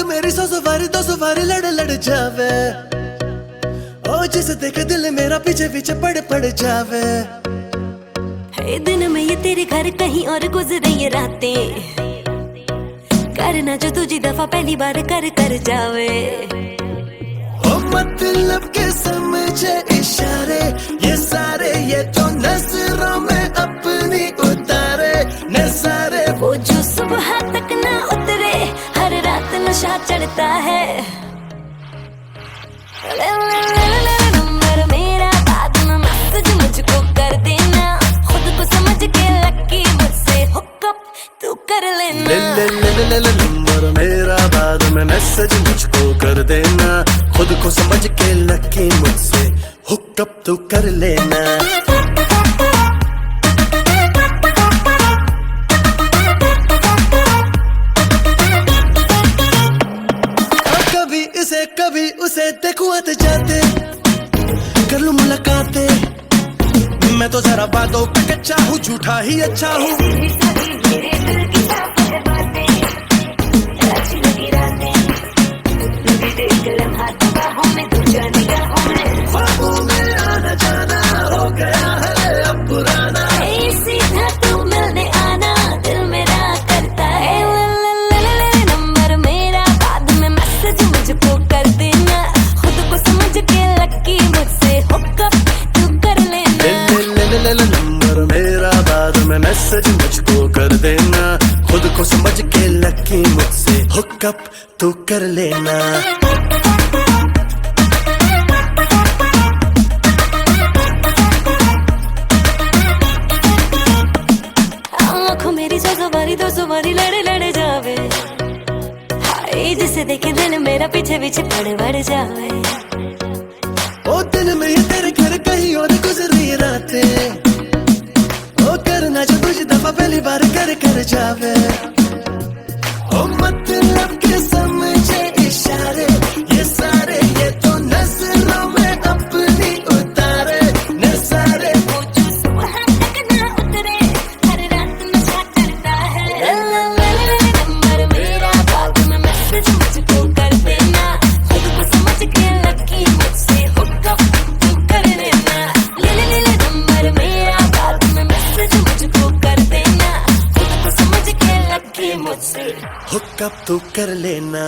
मेरी 100 बारी लड़ लड़ जावे। ओ जिसे देखे दिल मेरा पीछे पीछे पड़ जावे। है दिन में ये तेरे घर कहीं और गुजरे ये रातें, करना जो तुझी दफा पहली बार कर जावे। ओ मतलब के समझे इशारे ये सारे, ये तो नजरों में अपनी उतारे नजारे। वो जो सुबह तक ना उतरे, हर रात नशा चढ़ता है। नंबर मेरा बाद में मैसेज मुझको कर देना, खुद को समझ के लकी मुझसे हुकअप तू कर लेना। नंबर मेरा बाद में मैसेज मुझको कर देना, खुद को समझ के लकी मुझसे हुकअप तू कर लेना। कभी उसे देखूं आते जाते, कर लूं मुलाकातें। मैं तो जरा बातों पे कच्चा हूँ, झूठा ही अच्छा हूँ। ख्वाबों में आना जाना हो गया है अब पुराना। सीधा तू मिलने आना दिल मेरा करता है। नंबर मेरा बाद में मैसेज मुझको कर देना, खुद को समझ के लकी मुझसे हुकअप तू कर लेना। नंबर मेरा बाद में मैसेज मुझको कर देना, खुद को समझ के लकी मुझसे हुकअप तू कर लेना। मेरी 100 बारी लड़ जावे। हाय जिसे देखे दिल मेरा पीछे पीछे पड़ जावे। ओ दिन में ये तेरे घर कहीं और गुजरी रातें, ओ करना जो तुझे दफा पहली बार कर जावे। ओ मतलब के समझे इशारे ये सारे, ये तो नजरों में अपनी उतारे नजारे। वो जो सुबह तक ना उतरे, हर रात नशा चढ़ता है। नंबर मेरा बाद में मैसेज मुझको कर देना, खुद को समझ के लकी मुझसे हुकअप तू कर लेना। नंबर मेरा बाद में मैसेज मुझको कर देना, खुद को समझ के लकी मुझसे हुकअप तू कर लेना।